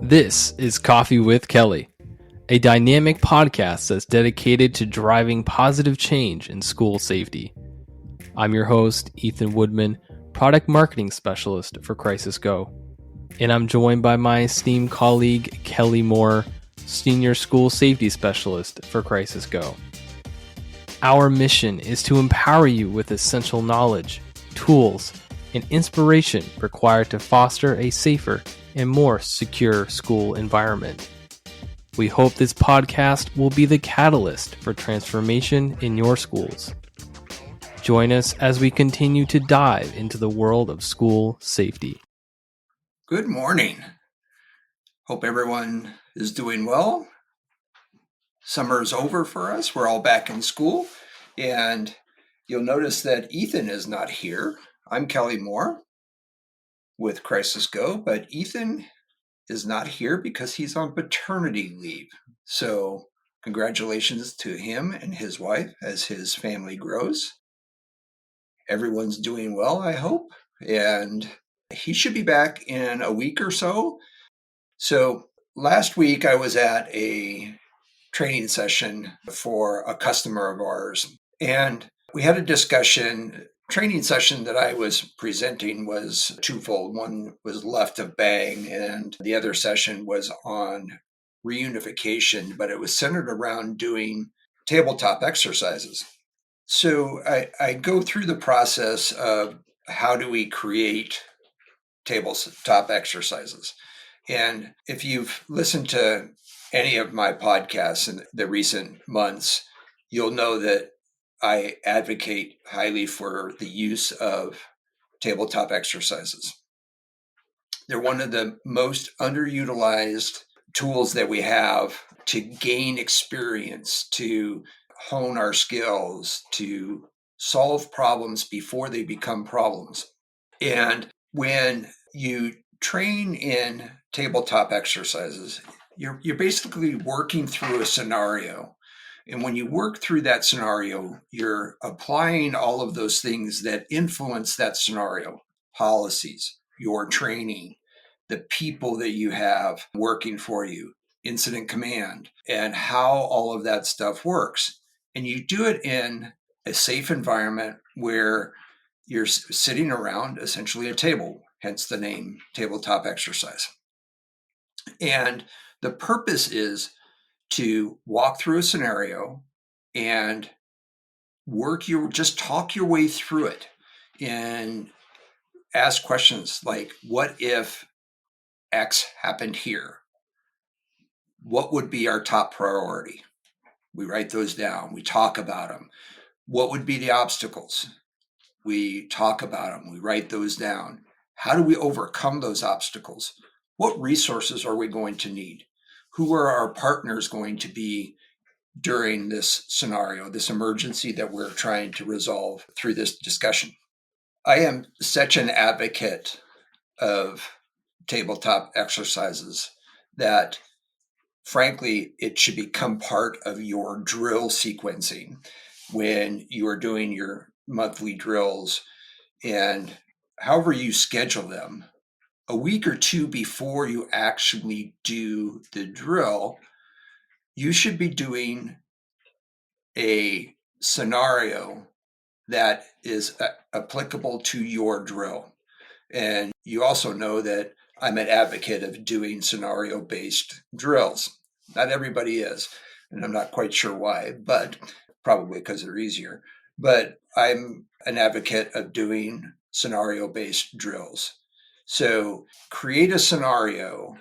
This is Coffee with Kelly, a dynamic podcast that's dedicated to driving positive change in school safety. I'm your host, Ethan Woodman, Product Marketing Specialist for Crisis Go, and I'm joined by my esteemed colleague, Kelly Moore, Senior School Safety Specialist for Crisis Go. Our mission is to empower you with essential knowledge, tools, and inspiration required to foster a safer and more secure school environment. We hope this podcast will be the catalyst for transformation in your schools. Join us as we continue to dive into the world of school safety. Good morning. Hope everyone is doing well. Summer's over for us. We're all back in school. And you'll notice that Ethan is not here. I'm Kelly Moore with Crisis Go, but Ethan is not here because he's on paternity leave. So congratulations to him and his wife as his family grows. Everyone's doing well, I hope. And he should be back in a week or so. So last week I was at a training session for a customer of ours, and we had a discussion. Training session that I was presenting was twofold. One was left of bang, and the other session was on reunification, but it was centered around doing tabletop exercises. So I go through the process of how do we create tabletop exercises. And if you've listened to any of my podcasts in the recent months, you'll know that I advocate highly for the use of tabletop exercises. They're one of the most underutilized tools that we have to gain experience, to hone our skills, to solve problems before they become problems. And when you train in tabletop exercises, you're basically working through a scenario. And when you work through that scenario, you're applying all of those things that influence that scenario: policies, your training, the people that you have working for you, incident command, and how all of that stuff works. And you do it in a safe environment where you're sitting around essentially a table, hence the name tabletop exercise. And the purpose is to walk through a scenario and just talk your way through it and ask questions like, what if X happened here? What would be our top priority? We write those down. We talk about them. What would be the obstacles? We talk about them. We write those down. How do we overcome those obstacles? What resources are we going to need? Who are our partners going to be during this scenario, this emergency that we're trying to resolve through this discussion? I am such an advocate of tabletop exercises that, frankly, it should become part of your drill sequencing when you are doing your monthly drills. And however you schedule them, a week or two before you actually do the drill, you should be doing a scenario that is applicable to your drill. And you also know that I'm an advocate of doing scenario-based drills. Not everybody is, and I'm not quite sure why, but probably because they're easier. But I'm an advocate of doing scenario-based drills. So create a scenario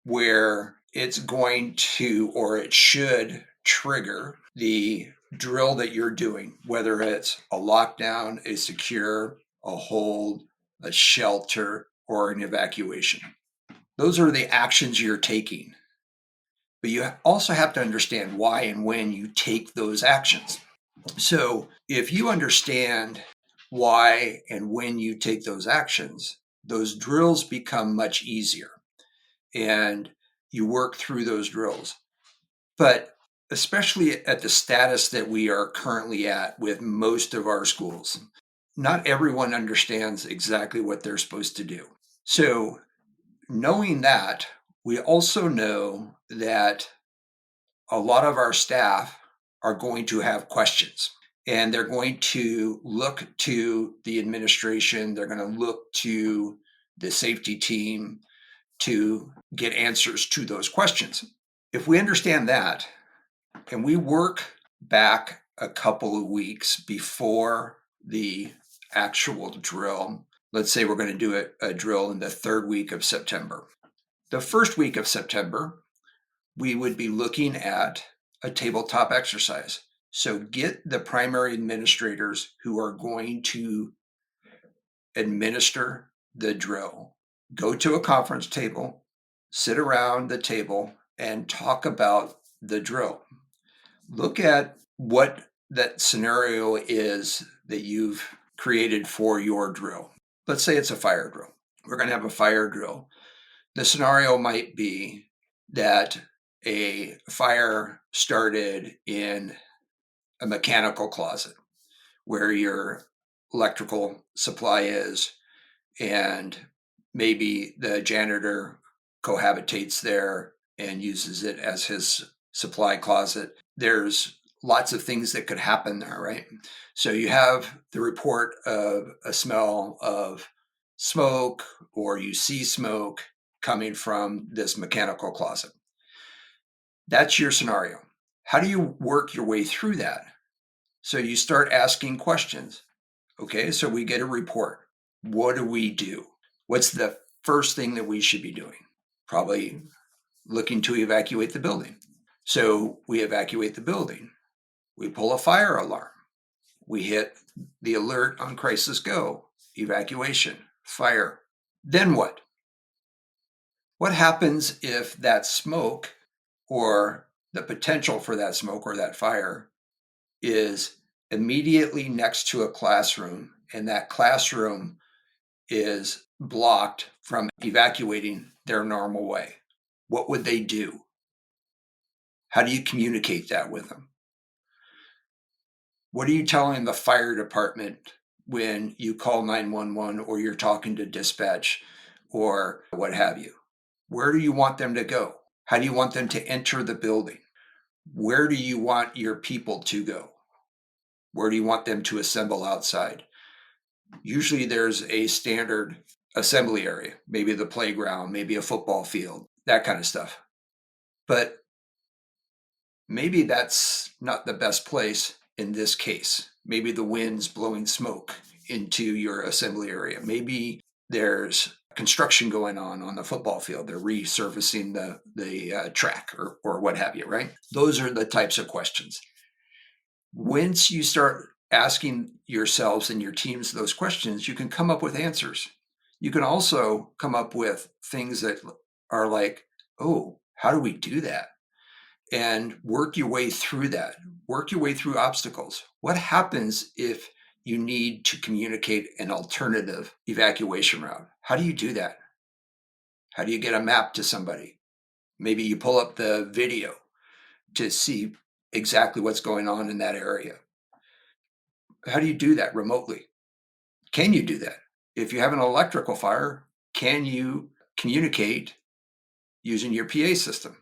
where it's going to, or it should trigger the drill that you're doing, whether it's a lockdown, a secure, a hold, a shelter, or an evacuation. Those are the actions you're taking. But you also have to understand why and when you take those actions. So if you understand why and when you take those actions, those drills become much easier and you work through those drills. But especially at the status that we are currently at with most of our schools, not everyone understands exactly what they're supposed to do. So knowing that, We also know that a lot of our staff are going to have questions, and they're going to look to the administration, they're going to look to the safety team to get answers to those questions. If we understand that, and we work back a couple of weeks before the actual drill, let's say we're going to do a drill in the third week of September. The first week of September, we would be looking at a tabletop exercise. So get the primary administrators who are going to administer the drill. Go to a conference table, sit around the table, and talk about the drill. Look at what that scenario is that you've created for your drill. Let's say it's a fire drill. We're going to have a fire drill. The scenario might be that a fire started in a mechanical closet where your electrical supply is, and maybe the janitor cohabitates there and uses it as his supply closet. There's lots of things that could happen there, right? So you have the report of a smell of smoke, or you see smoke coming from this mechanical closet. That's your scenario. How do you work your way through that? So you start asking questions. Okay, so we get a report. What do we do? What's the first thing that we should be doing? Probably looking to evacuate the building. So we evacuate the building. We pull a fire alarm. We hit the alert on crisis go, evacuation, fire. Then what? What happens if that smoke, or the potential for that smoke or that fire, is immediately next to a classroom, and that classroom is blocked from evacuating their normal way? What would they do? How do you communicate that with them? What are you telling the fire department when you call 911 or you're talking to dispatch or what have you? Where do you want them to go? How do you want them to enter the building? Where do you want your people to go? Where do you want them to assemble outside? Usually there's a standard assembly area, maybe the playground, maybe a football field, that kind of stuff. But maybe that's not the best place in this case. Maybe the wind's blowing smoke into your assembly area. Maybe there's construction going on the football field. They're resurfacing the track or what have you, right? Those are the types of questions. Once you start asking yourselves and your teams those questions, you can come up with answers. You can also come up with things that are like, oh, how do we do that? And work your way through that. Work your way through obstacles. What happens if you need to communicate an alternative evacuation route? How do you do that? How do you get a map to somebody? Maybe you pull up the video to see exactly what's going on in that area. How do you do that remotely? Can you do that? If you have an electrical fire, can you communicate using your PA system?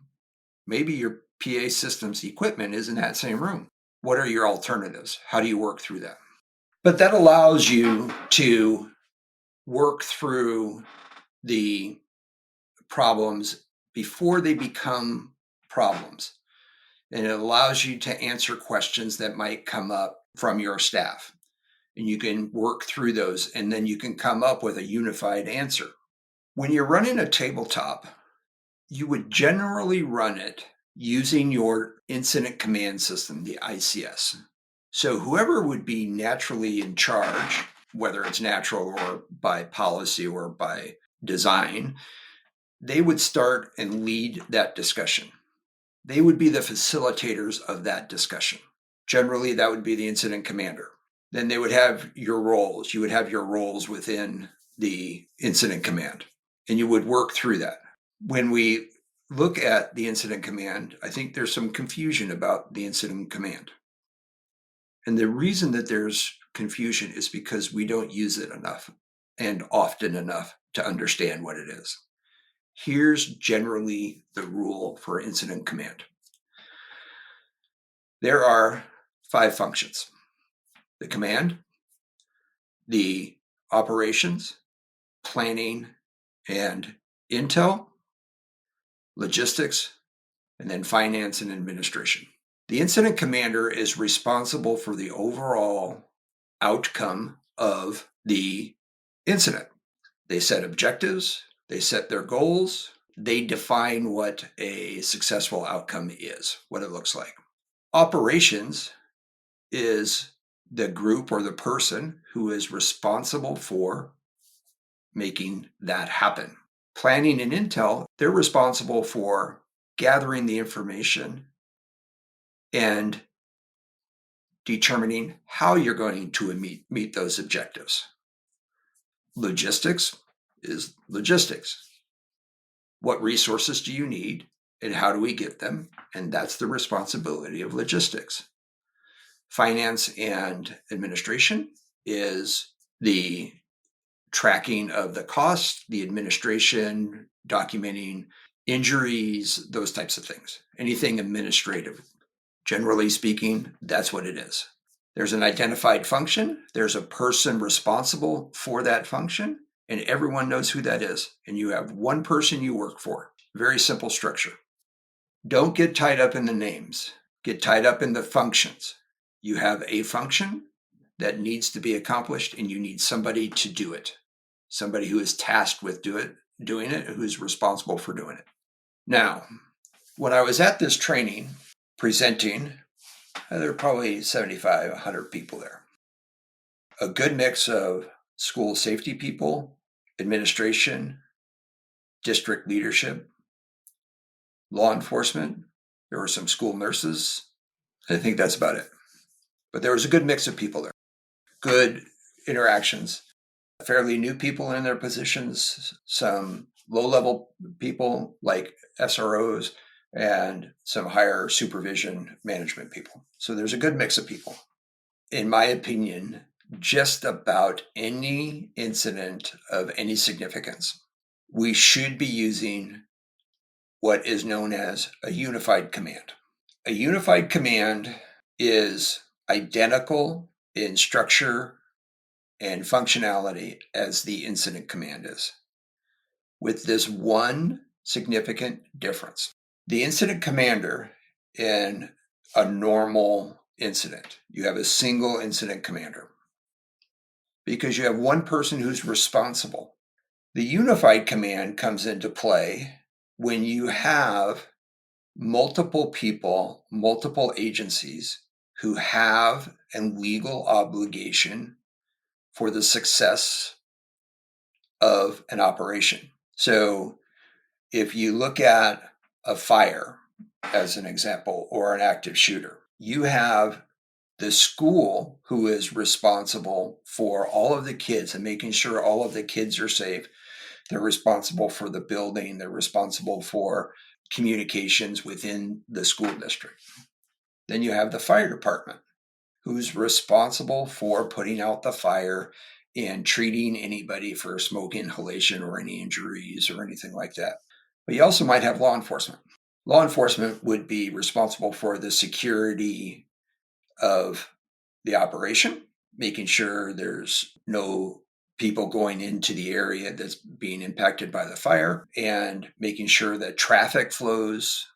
Maybe your PA system's equipment is in that same room. What are your alternatives? How do you work through that? But that allows you to work through the problems before they become problems. And it allows you to answer questions that might come up from your staff. And you can work through those, and then you can come up with a unified answer. When you're running a tabletop, you would generally run it using your incident command system, the ICS. So whoever would be naturally in charge, whether it's natural or by policy or by design, they would start and lead that discussion. They would be the facilitators of that discussion. Generally, that would be the incident commander. Then they would have your roles. You would have your roles within the incident command, and you would work through that. When we look at the incident command, I think there's some confusion about the incident command. And the reason that there's confusion is because we don't use it enough and often enough to understand what it is. Here's generally the rule for incident command. There are 5 functions: the command, the operations, planning and intel, logistics, and then finance and administration. The incident commander is responsible for the overall outcome of the incident. They set objectives, they set their goals, they define what a successful outcome is, what it looks like. Operations is the group or the person who is responsible for making that happen. Planning and intel, they're responsible for gathering the information and determining how you're going to meet those objectives. Logistics is logistics. What resources do you need and how do we get them? And that's the responsibility of logistics. Finance and administration is the tracking of the cost, the administration, documenting injuries, those types of things. Anything administrative. Generally speaking, that's what it is. There's an identified function. There's a person responsible for that function, and everyone knows who that is. And you have one person you work for. Very simple structure. Don't get tied up in the names. Get tied up in the functions. You have a function that needs to be accomplished, and you need somebody to do it. Somebody who is tasked with doing it, who's responsible for doing it. Now, when I was at this training presenting, there were probably 75, 100 people there. A good mix of school safety people, administration, district leadership, law enforcement. There were some school nurses. I think that's about it. But there was a good mix of people there. Good interactions. Fairly new people in their positions, some low-level people like SROs, and some higher supervision management people. So there's a good mix of people. In my opinion, just about any incident of any significance, we should be using what is known as a unified command. A unified command is identical in structure and functionality as the incident command is, with this one significant difference. The incident commander in a normal incident, you have a single incident commander because you have one person who's responsible. The unified command comes into play when you have multiple people, multiple agencies who have a legal obligation for the success of an operation. So if you look at a fire as an example, or an active shooter, you have the school who is responsible for all of the kids and making sure all of the kids are safe. They're responsible for the building. They're responsible for communications within the school district. Then you have the fire department, who's responsible for putting out the fire and treating anybody for smoke inhalation or any injuries or anything like that. But you also might have law enforcement. Law enforcement would be responsible for the security of the operation, making sure there's no people going into the area that's being impacted by the fire, and making sure that traffic flows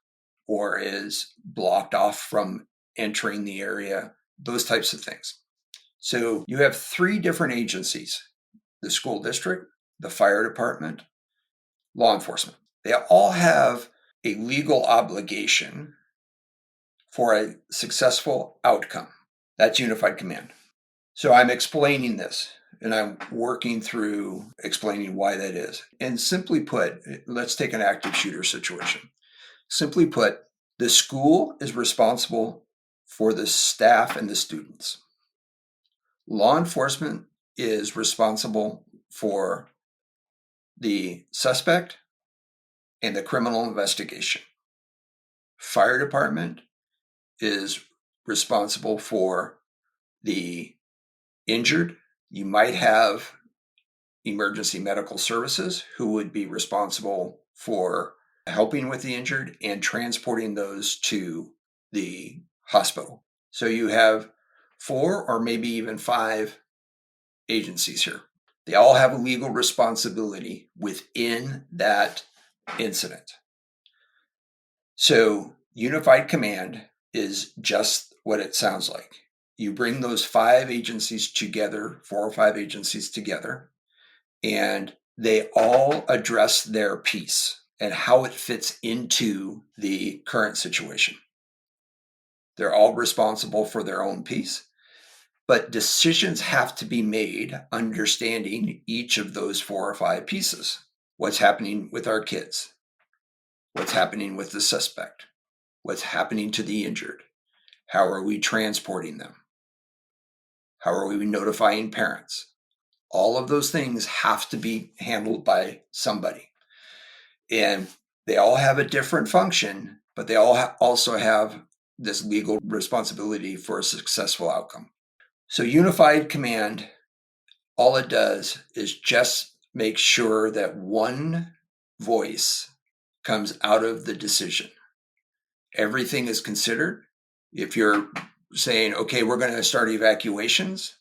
or is blocked off from entering the area, those types of things. So you have 3 different agencies: the school district, the fire department, law enforcement. They all have a legal obligation for a successful outcome. That's unified command. So I'm explaining this, and I'm working through explaining why that is. And simply put, let's take an active shooter situation. Simply put, the school is responsible for the staff and the students. Law enforcement is responsible for the suspect and the criminal investigation. Fire department is responsible for the injured. You might have emergency medical services, who would be responsible for helping with the injured and transporting those to the hospital. So you have 4 or maybe even 5 agencies here. They all have a legal responsibility within that incident. So unified command is just what it sounds like. You bring those 5 agencies together, 4 or 5 agencies together, and they all address their piece and how it fits into the current situation. They're all responsible for their own piece, but decisions have to be made understanding each of those 4 or 5 pieces. What's happening with our kids? What's happening with the suspect? What's happening to the injured? How are we transporting them? How are we notifying parents? All of those things have to be handled by somebody. And they all have a different function, but they all also have this legal responsibility for a successful outcome. So unified command, all it does is just make sure that one voice comes out of the decision. Everything is considered. If you're saying, okay, we're going to start evacuations,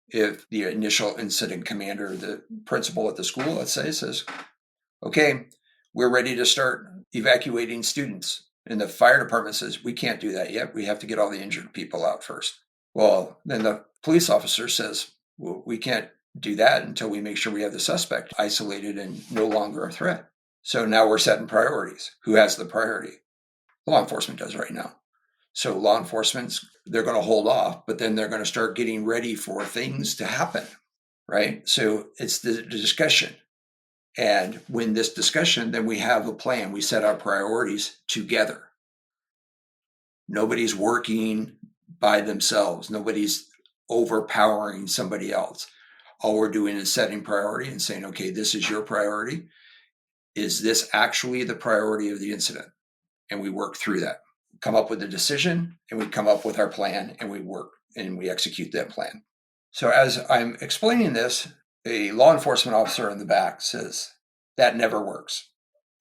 if the initial incident commander, the principal at the school, let's say, says, okay, we're ready to start evacuating students. And the fire department says, we can't do that yet. We have to get all the injured people out first. Well, then the police officer says, well, we can't do that until we make sure we have the suspect isolated and no longer a threat. So now we're setting priorities. Who has the priority? Law enforcement does right now. So law enforcement's, they're going to hold off, but then they're going to start getting ready for things to happen, right? So it's the discussion. And when this discussion, then we have a plan. We set our priorities together. Nobody's working by themselves. Nobody's overpowering somebody else. All we're doing is setting priority and saying, okay, this is your priority. Is this actually the priority of the incident? And we work through that. Come up with a decision, and we come up with our plan, and we work and we execute that plan. So as I'm explaining this, a law enforcement officer in the back says, that never works.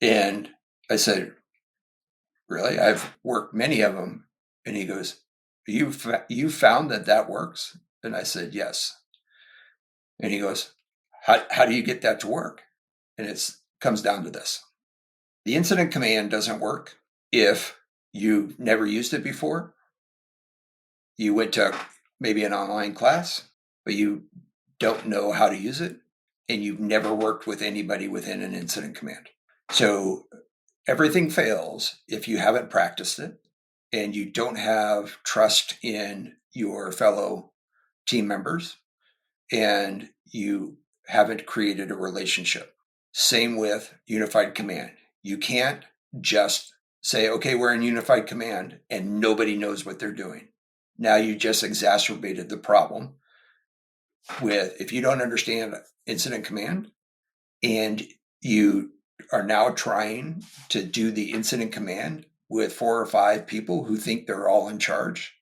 And I said, really? I've worked many of them. And he goes, you found that works? And I said, yes. And he goes, how do you get that to work? And it comes down to this. The incident command doesn't work if you've never used it before. You went to maybe an online class, but you don't know how to use it, and you've never worked with anybody within an incident command. So everything fails if you haven't practiced it and you don't have trust in your fellow team members and you haven't created a relationship. Same with unified command. You can't just say, okay, we're in unified command and nobody knows what they're doing. Now you just exacerbated the problem with, if you don't understand incident command and you are now trying to do the incident command with 4 or 5 people who think they're all in charge,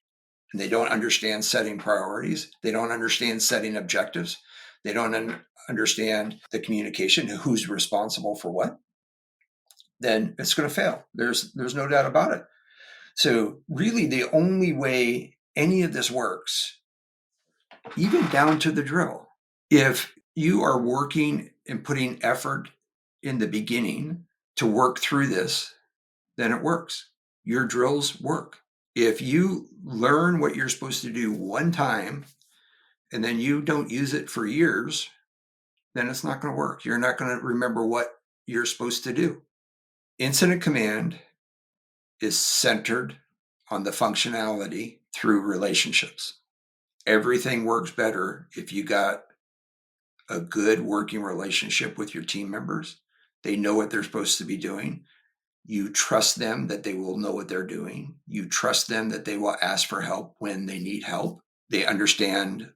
and they don't understand setting priorities, they don't understand setting objectives, they don't understand the communication, who's responsible for what, then it's going to fail. There's no doubt about it. So really the only way any of this works, even down to the drill, if you are working and putting effort in the beginning to work through this, then it works. Your drills work. If you learn what you're supposed to do one time and then you don't use it for years, then it's not going to work. You're not going to remember what you're supposed to do. Incident command is centered on the functionality through relationships. Everything works better if you got a good working relationship with your team members. They know what they're supposed to be doing. You trust them that they will know what they're doing. You trust them that they will ask for help when they need help. They understand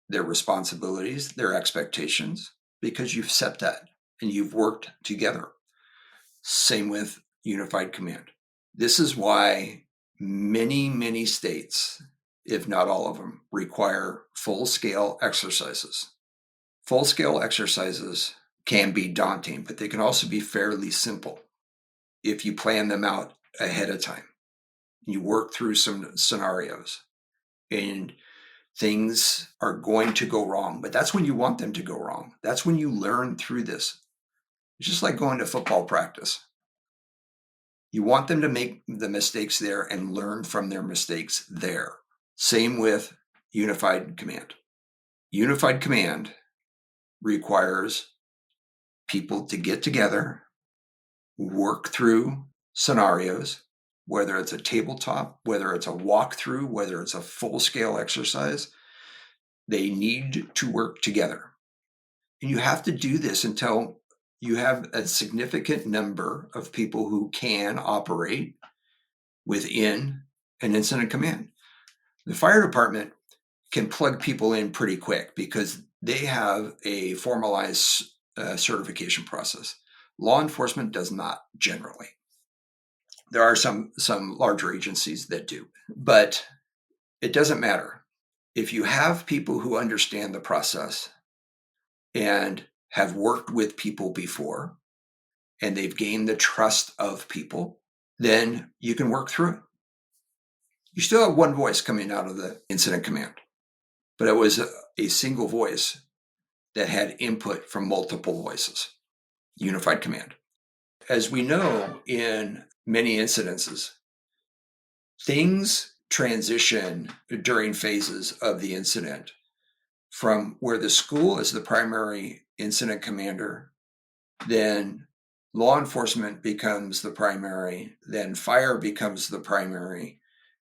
their responsibilities, their expectations, because you've set that and you've worked together. Same with unified command. This is why many states, if not all of them, require full-scale exercises. Full-scale exercises can be daunting, but they can also be fairly simple if you plan them out ahead of time. You work through some scenarios, and things are going to go wrong, but that's when you want them to go wrong. That's when you learn through this. It's just like going to football practice. You want them to make the mistakes there and learn from their mistakes there. Same with unified command. Unified command requires people to get together, work through scenarios, whether it's a tabletop, whether it's a walkthrough, whether it's a full-scale exercise. They need to work together. And you have to do this until you have a significant number of people who can operate within an incident command. The fire department can plug people in pretty quick because they have a formalized certification process. Law enforcement does not generally. There are some larger agencies that do, but it doesn't matter. If you have people who understand the process and have worked with people before, and they've gained the trust of people, then you can work through it. You still have one voice coming out of the incident command, but it was a single voice that had input from multiple voices. Unified command. As we know, in many incidences, things transition during phases of the incident from where the school is the primary incident commander, then law enforcement becomes the primary, then fire becomes the primary,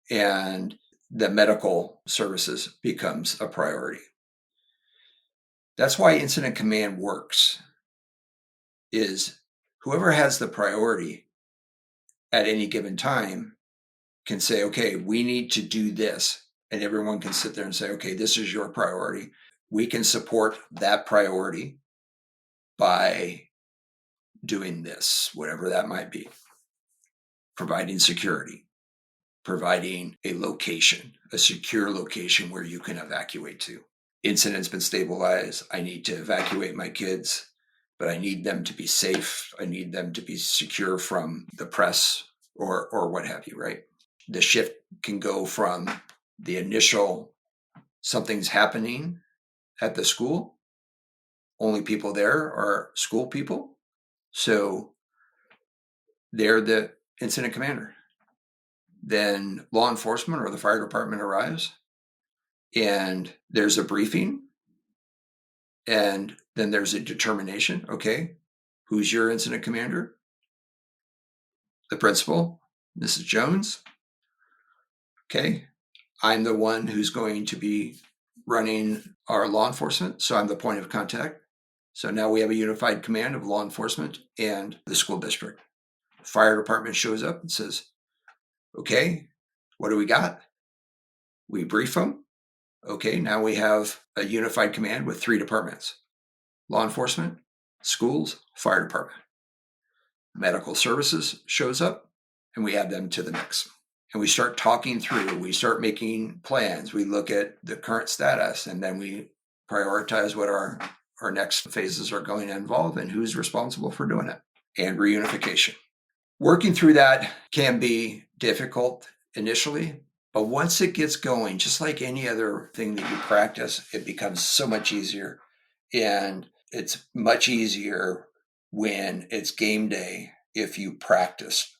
and the medical services becomes a priority. That's why incident command works, is whoever has the priority at any given time can say, okay, we need to do this. And everyone can sit there and say, okay, this is your priority. We can support that priority by doing this, whatever that might be. Providing security, providing a location, a secure location where you can evacuate to. Incident's been stabilized. I need to evacuate my kids, but I need them to be safe. I need them to be secure from the press or what have you, right? The shift can go from the initial something's happening at the school. Only people there are school people. So they're the incident commander. Then law enforcement or the fire department arrives and there's a briefing. And then there's a determination. Okay, who's your incident commander? The principal, Mrs. Jones. Okay, I'm the one who's going to be running our law enforcement, so I'm the point of contact. So now we have a unified command of law enforcement and the school district. Fire department shows up and says, okay, what do we got? We brief them. Okay, now we have a unified command with 3 departments: law enforcement, schools, fire department. Medical services shows up, and we add them to the mix. And we start talking through, we start making plans, we look at the current status, and then we prioritize what our next phases are going to involve and who's responsible for doing it. And reunification. Working through that can be difficult initially, but once it gets going, just like any other thing that you practice, it becomes so much easier. And it's much easier when it's game day if you practice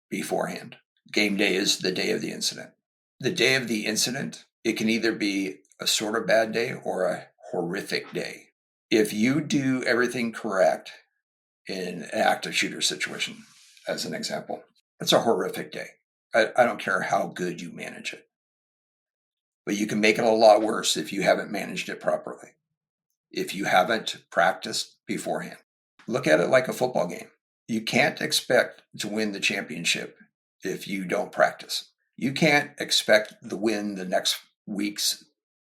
beforehand. Game day is the day of the incident. The day of the incident, it can either be a sort of bad day or a horrific day. If you do everything correct in an active shooter situation, as an example, it's a horrific day. I don't care how good you manage it. But you can make it a lot worse if you haven't managed it properly, if you haven't practiced beforehand. Look at it like a football game. You can't expect to win the championship if you don't practice. You can't expect to win the next week's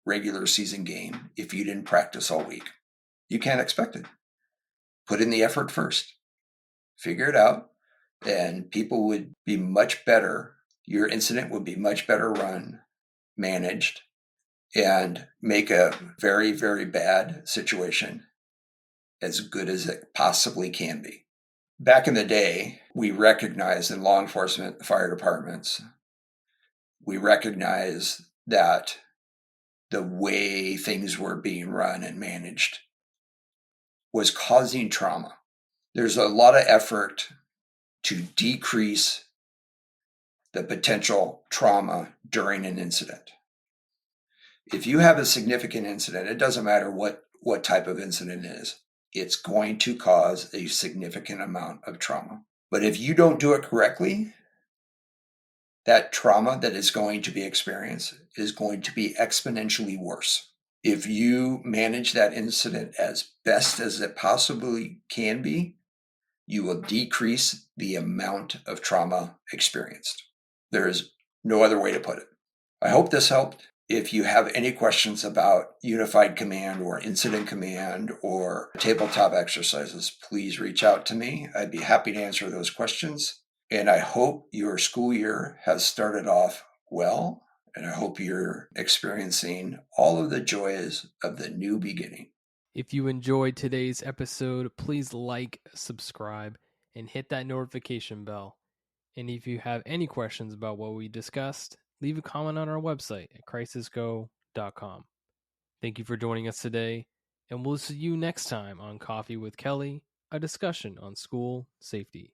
regular season game if you didn't practice all week. You can't expect it. Put in the effort first. Figure it out, and people would be much better. Your incident would be much better run, managed, and make a very, very bad situation as good as it possibly can be. Back in the day, we recognized in law enforcement, fire departments, we recognized that the way things were being run and managed was causing trauma. There's a lot of effort to decrease the potential trauma during an incident. If you have a significant incident, it doesn't matter what type of incident it is, it's going to cause a significant amount of trauma. But if you don't do it correctly, that trauma that is going to be experienced is going to be exponentially worse. If you manage that incident as best as it possibly can be, you will decrease the amount of trauma experienced. There is no other way to put it. I hope this helped. If you have any questions about unified command or incident command or tabletop exercises, please reach out to me. I'd be happy to answer those questions. And I hope your school year has started off well, and I hope you're experiencing all of the joys of the new beginning. If you enjoyed today's episode, please like, subscribe, and hit that notification bell. And if you have any questions about what we discussed, leave a comment on our website at crisisgo.com. Thank you for joining us today, and we'll see you next time on Coffee with Kelly, a discussion on school safety.